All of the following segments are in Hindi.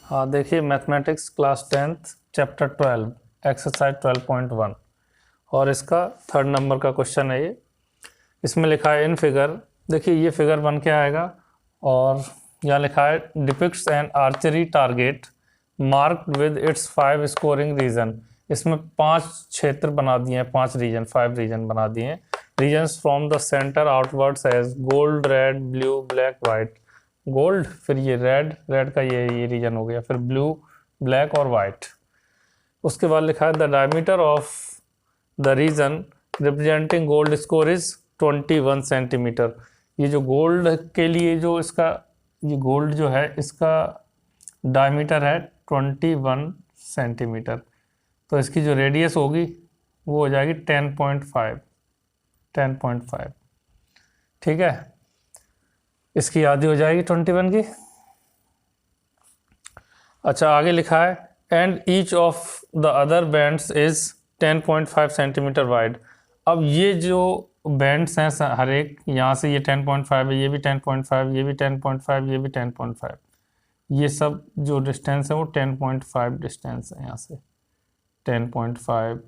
हाँ देखिए, mathematics class 10th chapter 12 exercise 12.1 और इसका 3rd नंबर का क्वेश्चन है ये। इसमें लिखा है इन फिगर, देखिए ये फिगर बन के आएगा और यहाँ लिखा है depicts an archery target marked with its 5 scoring region. इसमें 5 क्षेत्र बना दिए हैं, 5 रीजन, 5 रीजन बना दिए हैं। Regions from the centre outwards as gold, red, blue, black, white. Gold, फिर ये रेड, रेड का ये रीजन हो गया, फिर ब्लू, ब्लैक और वाइट। उसके बाद लिखा है the diameter of the region representing gold score is 21 centimetre. ये जो गोल्ड के लिए जो इसका ये गोल्ड जो है इसका डायमीटर है 21 सेंटीमीटर। तो इसकी जो रेडियस होगी वो हो जाएगी 10.5। ठीक है, इसकी आधी हो जाएगी 21 की। अच्छा, आगे लिखा है and each of the other bands is 10.5 centimetre wide. अब ये जो बैंड्स हैं हर एक, यहाँ से ये 10.5 है, ये भी 10.5, ये भी 10.5, ये भी 10.5, ये सब जो डिस्टेंस है वो 10.5 डिस्टेंस है। यहाँ से 10.5,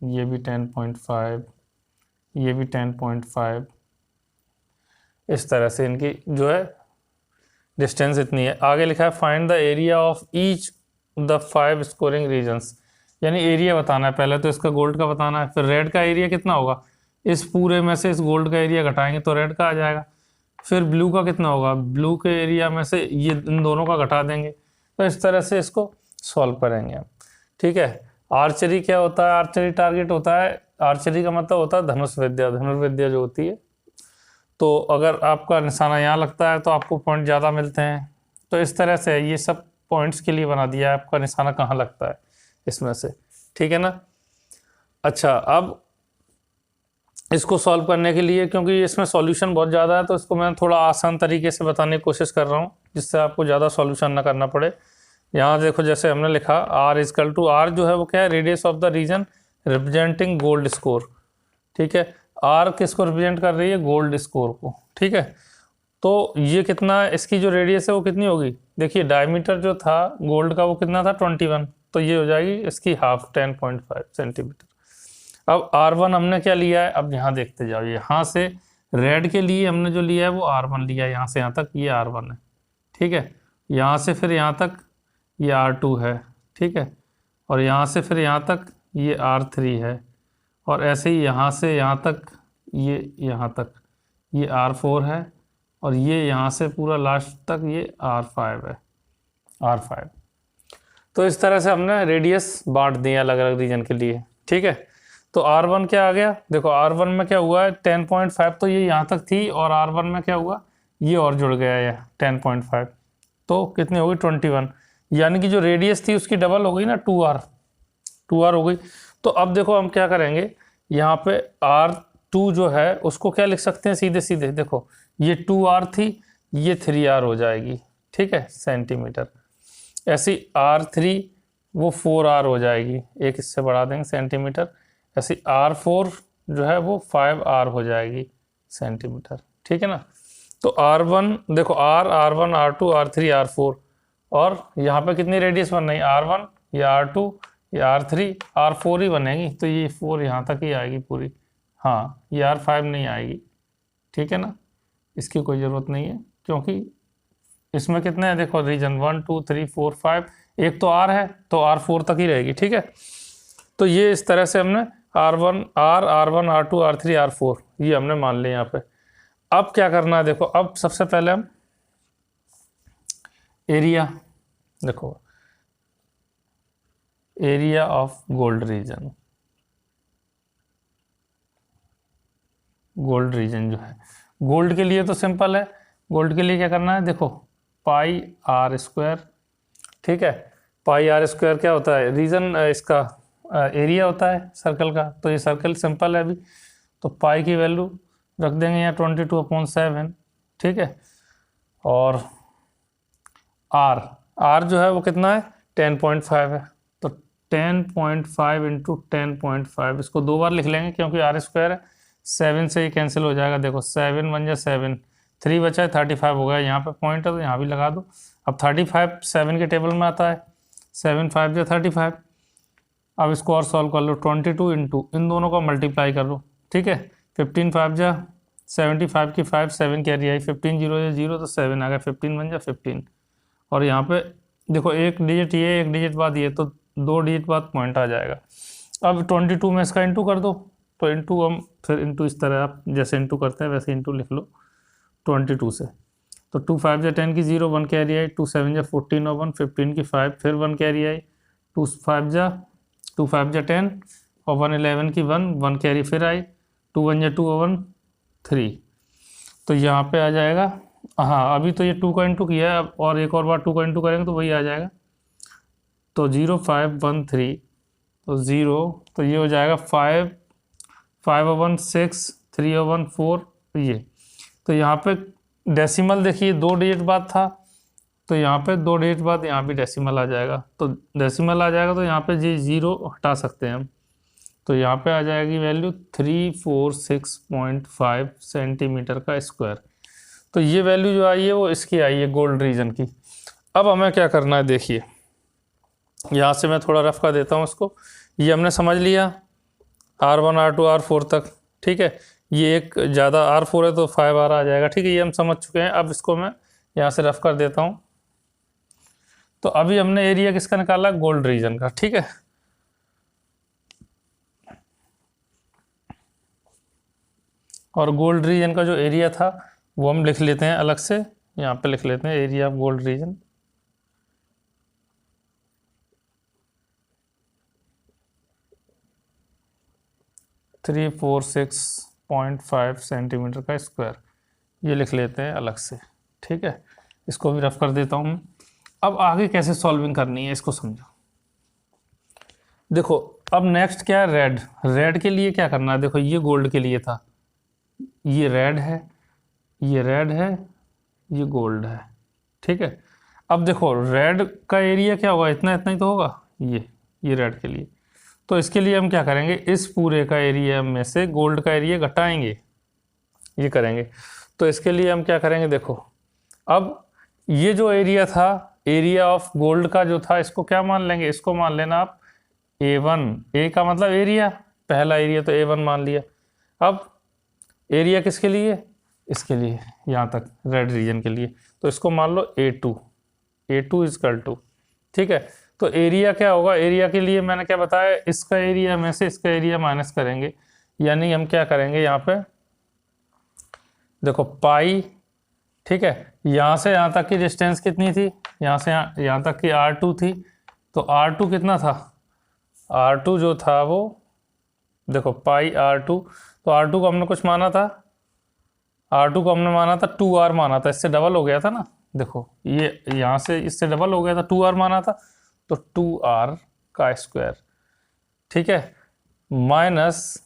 ये भी 10.5, ये भी 10.5, इस तरह से इनकी जो है डिस्टेंस इतनी है। आगे लिखा है find the area of each the 5 scoring regions, यानी एरिया बताना है। पहले तो इसका गोल्ड का बताना है, फिर रेड का एरिया कितना होगा, इस पूरे में से इस गोल्ड का एरिया घटाएंगे तो रेड का आ जाएगा। फिर ब्लू का कितना होगा, ब्लू के एरिया में से ये इन दोनों का घटा देंगे। तो इस तरह से इसको सॉल्व करेंगे हम। ठीक है, आर्चरी क्या होता है, आर्चरी टारगेट होता है, आर्चरी का मतलब होता है धनुष विद्या, धनुर्विद्या जो होती है। तो अगर आपका निशाना यहाँ लगता है तो आपको पॉइंट ज़्यादा मिलते हैं। तो इस तरह से ये सब पॉइंट्स के लिए बना दिया है, आपका निशाना कहाँ लगता है इसमें से। ठीक है ना। अच्छा, अब इसको सॉल्व करने के लिए, क्योंकि इसमें सॉल्यूशन बहुत ज़्यादा है, तो इसको मैं थोड़ा आसान तरीके से बताने की कोशिश कर रहा हूँ जिससे आपको ज़्यादा सॉल्यूशन ना करना पड़े। यहाँ देखो, जैसे हमने लिखा R इजकल टू, R जो है वो क्या है, radius of the region representing gold score. ठीक है, R किसको रिप्रेजेंट कर रही है, गोल्ड स्कोर को। ठीक है, तो ये कितना, इसकी जो रेडियस है वो कितनी होगी, देखिए डायमीटर जो था गोल्ड का वो कितना था 21, तो ये हो जाएगी इसकी हाफ 10.5 सेंटीमीटर। अब R1 हमने क्या लिया है, अब यहाँ देखते जाओ, यहाँ से रेड के लिए हमने जो लिया है वो R1 लिया है, यहाँ से यहाँ तक ये R1 है। ठीक है, यहाँ से फिर यहाँ तक ये R2 है। ठीक है, और यहाँ से फिर यहाँ तक ये R3 है, और ऐसे ही यहाँ से यहाँ तक ये यहाँ तक ये R4 है, और ये यहाँ से पूरा लास्ट तक ये R5 है, R5। तो इस तरह से हमने रेडियस बांट दिया अलग अलग रीजन के लिए। ठीक है, तो R1 क्या आ गया, देखो R1 में क्या हुआ है 10.5, तो ये यहाँ तक थी, और R1 में क्या हुआ, ये और जुड़ गया है 10.5, तो कितनी होगी 21, यानी कि जो रेडियस थी उसकी डबल हो गई ना, 2R हो गई। तो अब देखो हम क्या करेंगे, यहाँ पे R2 जो है उसको क्या लिख सकते हैं, सीधे सीधे देखो, ये 2R थी, ये 3R हो जाएगी। ठीक है, सेंटीमीटर। ऐसी R3 वो 4R हो जाएगी, एक इससे बढ़ा देंगे सेंटीमीटर। ऐसी R4 जो है वो 5R हो जाएगी सेंटीमीटर। ठीक है ना। तो R1 देखो, R1, R2, R3, R4, और यहाँ पे कितनी रेडियस बन रही है, R1, ये R2, ये R3, R4 ही बनेगी, तो ये 4 यहाँ तक ही आएगी पूरी। हाँ, ये R5 नहीं आएगी। ठीक है ना, इसकी कोई ज़रूरत नहीं है, क्योंकि इसमें कितने हैं देखो, रीजन 1 2 3 4 5, एक तो R है तो R4 तक ही रहेगी। ठीक है, तो ये इस तरह से हमने R1, R2, R3, R4 ये हमने मान लिया यहाँ पे। अब क्या करना है देखो, अब सबसे पहले हम एरिया देखो, area of gold reason, gold reason जो है, गोल्ड के लिए तो सिंपल है। गोल्ड के लिए क्या करना है, देखो पाई R स्क्वायर। ठीक है, पाई R स्क्वायर क्या होता है, रीजन इसका एरिया होता है सर्कल का, तो ये सर्कल सिंपल है अभी, तो पाई की वैल्यू रख देंगे यहाँ 22/7। ठीक है, और R जो है वो कितना है 10.5 है, तो 10.5 इंटू 10.5, इसको 2 बार लिख लेंगे क्योंकि R स्क्वायर है, 7 से ही कैंसिल हो जाएगा। देखो 7 1 जा 7, 3 बचा है 35 हो गया, यहाँ पे पॉइंट है तो यहाँ भी लगा दो। अब 35 7 के टेबल में आता है, 7 5 जा 35। अब इसको और सॉल्व कर लो, 22 इंटू इन दोनों का मल्टीप्लाई कर लो, ठीक है। 15 5 जा 75 की 5 7 कैरी आई, 15 0 या 0 तो 7 आ गया, 15 बन जा 15। और यहाँ पे देखो एक डिजिट ये एक डिजिट बाद ये, तो 2 डिजिट बाद पॉइंट आ जाएगा। अब 22 में इसका इंटू कर दो, तो इंटू हम फिर इंटू इस तरह आप जैसे इंटू करते हैं वैसे इंटू लिख लो 22 से। तो 2 5 जा 10 की 0 1 कैरी आई, 2 7 जा 14 और 1 15 की 5 फिर 1 कैरी आई, 2 5 जा 10 और 1 11 की 1 कैरी फिर आई, 2 1 जा 2 और 1 3। तो यहाँ पे आ जाएगा, हाँ अभी तो ये 2 का इंटू किया है, अब और एक और बार 2 का इंटू करेंगे तो वही आ जाएगा। तो 0 5 1 3 तो 0, तो ये हो जाएगा 5 5 और 1 6 3 और 1 4 ये। तो यहाँ पे डेसिमल देखिए 2 डिजिट बाद था, तो यहाँ पे 2 डिजिट बाद यहाँ भी डेसिमल आ जाएगा, तो डेसिमल आ जाएगा तो यहाँ पे जी 0 हटा सकते हैं हम। तो यहाँ पे आ जाएगी वैल्यू 346.5 सेंटीमीटर का स्क्वायर। तो ये वैल्यू जो आई है वो इसकी आई है गोल्ड रीजन की। अब हमें क्या करना है देखिए, यहाँ से मैं थोड़ा रफ कर देता हूँ इसको। ये हमने समझ लिया R1 R2 R4 तक, ठीक है। ये एक ज़्यादा R4 है तो 5R आ जाएगा, ठीक है, ये हम समझ चुके हैं। अब इसको मैं यहाँ से रफ कर देता हूँ। तो अभी हमने एरिया किसका निकाला, गोल्ड रीजन का, ठीक है। और गोल्ड रीजन का जो एरिया था वो हम लिख लेते हैं अलग से, यहाँ पे लिख लेते हैं area of gold reason. Three 446.5 centimetre का स्क्वायर, ये लिख लेते हैं अलग से, ठीक है। इसको भी रफ कर देता हूँ। अब आगे कैसे सॉल्विंग करनी है इसको समझो। देखो अब नेक्स्ट क्या है, रेड। रेड के लिए क्या करना है, देखो ये गोल्ड के लिए था, ये रेड है, ये रेड है, ये गोल्ड है, ठीक है। अब देखो रेड का एरिया क्या होगा, इतना इतना ही तो होगा, ये रेड के लिए। तो इसके लिए हम क्या करेंगे, इस पूरे का एरिया में से गोल्ड का एरिया घटाएंगे, ये करेंगे। तो इसके लिए हम क्या करेंगे, देखो अब ये जो एरिया था, एरिया ऑफ गोल्ड का जो था, इसको क्या मान लेंगे, इसको मान लेना आप A1। ए का मतलब एरिया, पहला एरिया तो A1 मान लिया। अब एरिया किसके लिए, इसके लिए, यहाँ तक रेड रीजन के लिए, तो इसको मान लो A2। A2 इजकल टू, ठीक है। तो एरिया क्या होगा, एरिया के लिए मैंने क्या बताया, इसका एरिया में से इसका एरिया माइनस करेंगे, यानी हम क्या करेंगे यहाँ पे देखो पाई, ठीक है। यहाँ से यहाँ तक की डिस्टेंस कितनी थी, यहाँ से यहाँ तक की R2 थी, तो R2 कितना था, R2 जो था वो देखो पाई R2, तो R2 को हमने कुछ माना था, R2 को हमने माना था 2R माना था, इससे डबल हो गया था ना, देखो ये यहाँ से इससे डबल हो गया था, 2R माना था, तो 2R का स्क्वायर, ठीक है, माइनस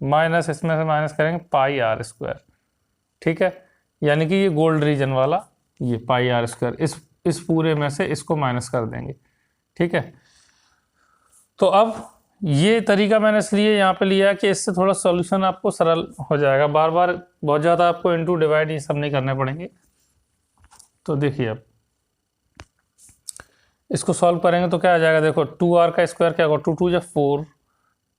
माइनस इसमें से माइनस करेंगे पाई R स्क्वायर, ठीक है। यानी कि ये गोल्ड रीजन वाला ये पाई R स्क्वायर, इस पूरे में से इसको माइनस कर देंगे, ठीक है। तो अब ये तरीका मैंने इसलिए यहाँ पे लिया कि इससे थोड़ा सॉल्यूशन आपको सरल हो जाएगा, बार बार बहुत ज़्यादा आपको इनटू डिवाइड ये सब नहीं करने पड़ेंगे। तो देखिए अब इसको सॉल्व करेंगे तो क्या आ जाएगा, देखो 2R का स्क्वायर क्या होगा, 2 2 जा 4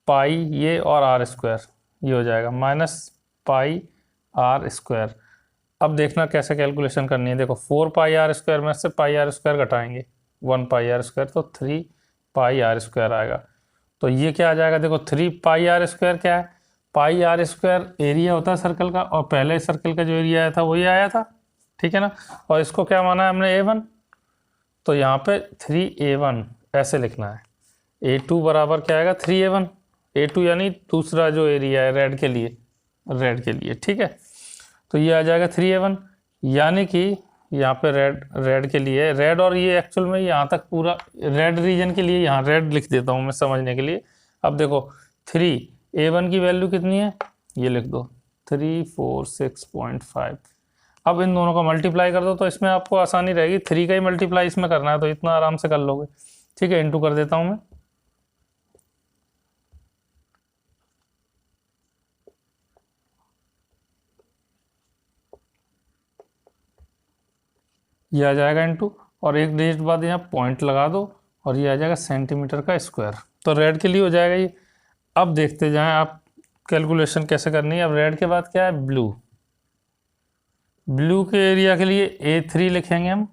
पाई ये और R स्क्वायर, ये हो जाएगा माइनस पाई R स्क्वायर। अब देखना कैसे कैलकुलेशन करनी है, देखो 4 पाई R स्क्वायर में से पाई R स्क्वायर घटाएंगे, 1 पाई R स्क्वायर, तो 3 पाई R स्क्वायर आएगा। तो ये क्या आ जाएगा, देखो 3 पाई R स्क्वायर क्या है, पाई R स्क्वायर एरिया होता है सर्कल का, और पहले सर्कल का जो एरिया आया था वही आया था, ठीक है ना। और इसको क्या माना है हमने A1, तो यहाँ पे 3A1 ऐसे लिखना है, A2 बराबर क्या आएगा 3A1, A2 यानी दूसरा जो एरिया है रेड के लिए, रेड के लिए, ठीक है। तो ये आ जाएगा 3A1, यानी कि यहाँ पे रेड के लिए रेड, और ये एक्चुअल में यहाँ तक पूरा रेड रीजन के लिए यहाँ रेड लिख देता हूँ मैं समझने के लिए। अब देखो 3A1 की वैल्यू कितनी है, ये लिख दो 346.5। अब इन दोनों का मल्टीप्लाई कर दो, तो इसमें आपको आसानी रहेगी, 3 का ही मल्टीप्लाई इसमें करना है, तो इतना आराम से कर लोगे, ठीक है। इंटू कर देता हूँ मैं, ये आ जाएगा इनटू, और एक डिजिट बाद यहाँ पॉइंट लगा दो और ये आ जाएगा सेंटीमीटर का स्क्वायर। तो रेड के लिए हो जाएगा ये। अब देखते जाएं आप कैलकुलेशन कैसे करनी है। अब रेड के बाद क्या है, ब्लू। ब्लू के एरिया के लिए A3 लिखेंगे हम,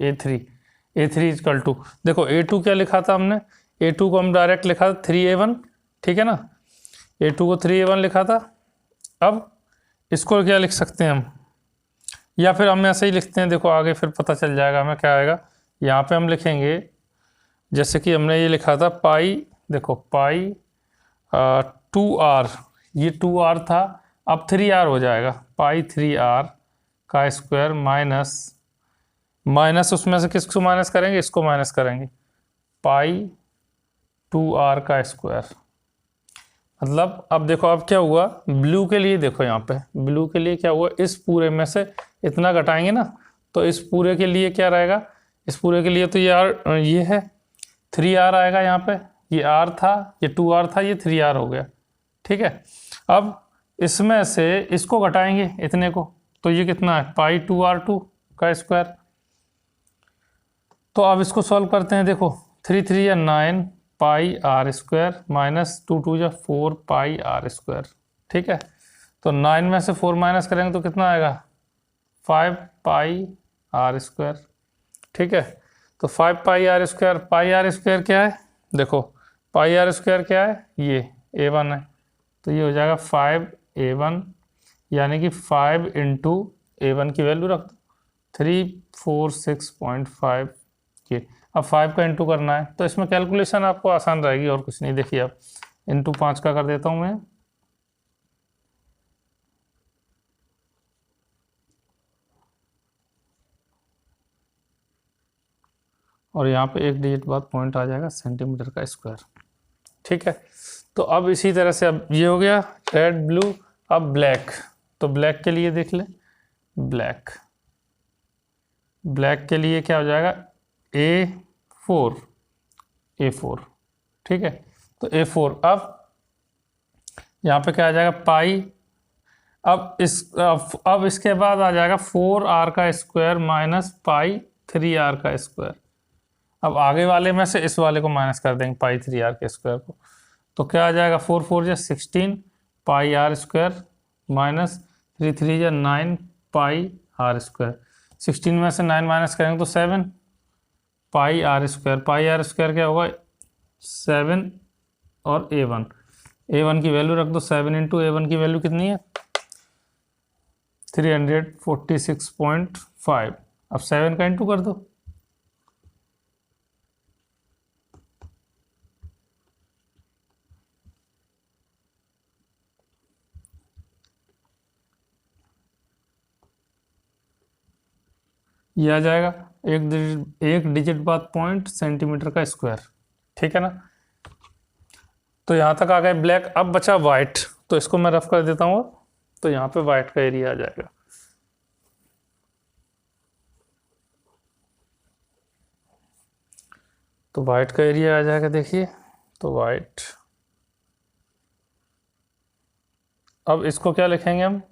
A3 इजकल टू, देखो A2 क्या लिखा था हमने, A2 को हम डायरेक्ट लिखा था 3A1, ठीक है ना, A2 को 3A1 लिखा था। अब इसको क्या लिख सकते हैं हम, या फिर हम ऐसे ही लिखते हैं, देखो आगे फिर पता चल जाएगा हमें क्या आएगा। यहाँ पे हम लिखेंगे जैसे कि हमने ये लिखा था पाई, देखो पाई 2R, ये 2R था, अब 3R हो जाएगा, पाई 3R का स्क्वायर माइनस उसमें से किसको माइनस करेंगे, इसको माइनस करेंगे, पाई 2R का स्क्वायर। मतलब अब देखो अब क्या हुआ ब्लू के लिए, देखो यहाँ पे ब्लू के लिए क्या हुआ, इस पूरे में से इतना घटाएंगे ना, तो इस पूरे के लिए क्या रहेगा, इस पूरे के लिए तो ये है 3R आएगा यहाँ पे, ये R था, ये 2R था, ये 3R हो गया, ठीक है। अब इसमें से इसको घटाएंगे इतने को, तो ये कितना है, पाई 2R2 का स्क्वायर। तो अब इसको सॉल्व करते हैं, देखो 3 3 या 9 पाई R स्क्वायर माइनस 2 2 या 4 पाई R स्क्वायर, ठीक है। तो 9 में से 4 माइनस करेंगे तो कितना आएगा, 5 पाई R स्क्वायर, ठीक है। तो 5 पाई R स्क्वायर, पाई R स्क्वायर क्या है, देखो पाई R स्क्वायर क्या है, ये A1 है, तो ये हो जाएगा 5A1, यानी कि 5 इंटू A1 की वैल्यू रख दो 346.5 ये। अब 5 का इंटू करना है, तो इसमें कैलकुलेशन आपको आसान रहेगी और कुछ नहीं। देखिए अब इंटू 5 का कर देता हूँ मैं, और यहाँ पे एक डिजिट बाद पॉइंट आ जाएगा सेंटीमीटर का स्क्वायर, ठीक है। तो अब इसी तरह से अब ये हो गया रेड ब्लू। अब ब्लैक, तो ब्लैक के लिए देख लें, ब्लैक के लिए क्या हो जाएगा, A4, ठीक है। तो A4, अब यहाँ पे क्या आ जाएगा पाई, अब इसके बाद आ जाएगा 4R का स्क्वायर माइनस पाई 3R का स्क्वायर। अब आगे वाले में से इस वाले को माइनस कर देंगे पाई 3R के स्क्वायर को, तो क्या आ जाएगा 4 4 या 16 पाई R स्क्वायर माइनस 3 3 या 9 पाई R स्क्वायर। 16 में से 9 माइनस करेंगे तो 7 पाई R स्क्वायर। पाई R स्क्वायर क्या होगा, 7 और A1 की वैल्यू रख दो, 7 इंटू A1 की वैल्यू कितनी है, 346.5। अब 7 का इंटू कर दो, ये आ जाएगा एक डिजिट बाद पॉइंट सेंटीमीटर का स्क्वायर, ठीक है ना। तो यहाँ तक आ गए ब्लैक। अब बचा वाइट, तो इसको मैं रफ कर देता हूँ, तो यहाँ पे वाइट का एरिया आ जाएगा, तो वाइट का एरिया आ जाएगा, देखिए तो वाइट। अब इसको क्या लिखेंगे हम,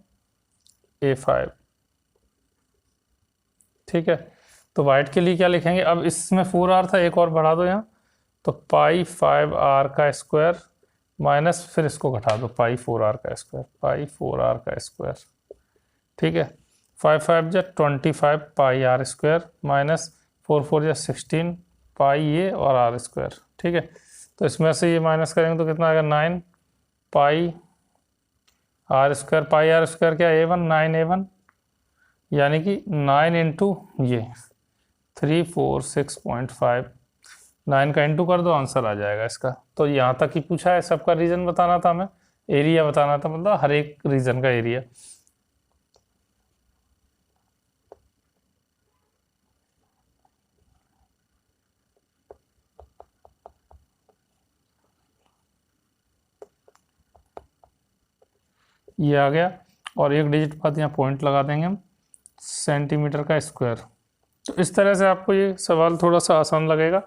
A5, ठीक है। तो वाइट के लिए क्या लिखेंगे, अब इसमें 4R था, एक और बढ़ा दो यहाँ, तो पाई 5R का स्क्वायर माइनस, फिर इसको घटा दो पाई 4R का स्क्वायर, पाई 4R का स्क्वायर, ठीक है। 5 5 जा 25 पाई R स्क्वायर माइनस 4 4 जा 16 पाई ये और R स्क्वायर, ठीक है। तो इसमें से ये माइनस करेंगे तो कितना आएगा, 9 पाई R स्क्वायर, पाई R स्क्वायर क्या A1, 9A1, यानी कि 9 इंटू ये 346.5, 9 का इंटू कर दो, आंसर आ जाएगा इसका। तो यहाँ तक ही पूछा है, सबका रीजन बताना था हमें, एरिया बताना था, मतलब हर एक रीजन का एरिया। ये आ गया, और एक डिजिट बाद यहाँ पॉइंट लगा देंगे हम, सेंटीमीटर का स्क्वायर। तो इस तरह से आपको ये सवाल थोड़ा सा आसान लगेगा।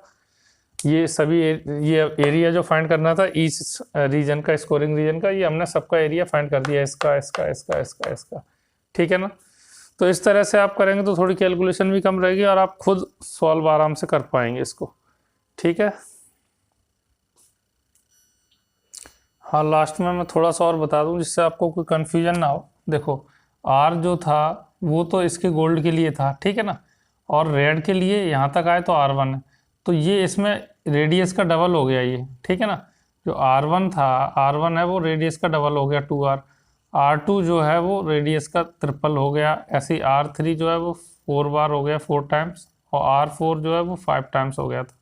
ये सभी ये एरिया जो फाइंड करना था ईच रीजन का, स्कोरिंग रीजन का, ये हमने सबका एरिया फाइंड कर दिया, इसका इसका इसका इसका इसका, ठीक है ना। तो इस तरह से आप करेंगे तो थोड़ी कैलकुलेशन भी कम रहेगी और आप खुद सॉल्व आराम से कर पाएंगे इसको। ठीक है, हाँ लास्ट में मैं थोड़ा सा और बता दूं जिससे आपको कोई कन्फ्यूजन ना हो। देखो आर जो था वो तो इसके गोल्ड के लिए था, ठीक है ना, और रेड के लिए यहाँ तक आए तो R1 है, तो ये इसमें रेडियस का डबल हो गया ये, ठीक है ना। जो R1 था, R1 है वो रेडियस का डबल हो गया 2R, R2 जो है वो रेडियस का ट्रिपल हो गया, ऐसे ही R3 जो है वो 4 बार हो गया 4 टाइम्स, और R4 जो है वो 5 टाइम्स हो गया था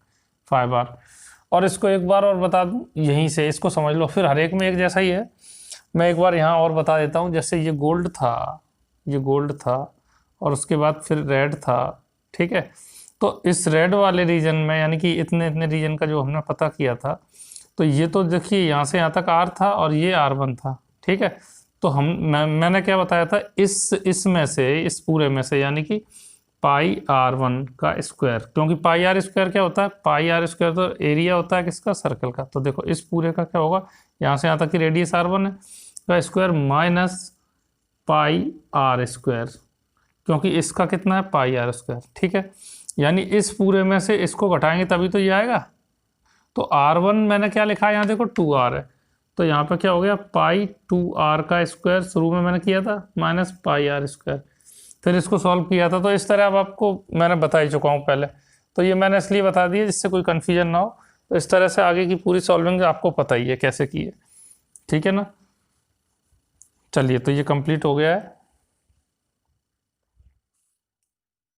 5 बार। और इसको एक बार और बता दूं, यहीं से इसको समझ लो, फिर हर एक में एक जैसा ही है। मैं एक बार यहाँ और बता देता हूँ, जैसे ये गोल्ड था, ये गोल्ड था और उसके बाद फिर रेड था, ठीक है। तो इस रेड वाले रीजन में यानी कि इतने इतने रीजन का जो हमने पता किया था, तो ये तो देखिए यहाँ से यहाँ तक R था और ये R1 था, ठीक है। तो मैंने क्या बताया था, इसमें से, इस पूरे में से यानी कि पाई R1 का स्क्वायर, क्योंकि पाई आर स्क्वायर क्या होता है, पाई आर स्क्वायर तो एरिया होता है किसका, सर्कल का। तो देखो इस पूरे का क्या होगा, यहाँ से यहाँ तक की रेडियस R1 है का square minus pi R square, क्योंकि इसका कितना है पाई आर स्क्वायर, ठीक है। यानी इस पूरे में से इसको घटाएंगे तभी तो ये आएगा। तो R1 मैंने क्या लिखा है यहाँ देखो 2R है, तो यहाँ पे क्या हो गया पाई 2R का स्क्वायर, शुरू में मैंने किया था, माइनस पाई आर स्क्वायर, फिर इसको सॉल्व किया था। तो इस तरह अब आपको मैंने बता ही चुका हूँ पहले, तो ये मैंने इसलिए बता दिया जिससे कोई कन्फ्यूजन ना हो। तो इस तरह से आगे की पूरी सॉल्विंग आपको पता ही है कैसे की है, ठीक है ना। चलिए तो ये कंप्लीट हो गया है।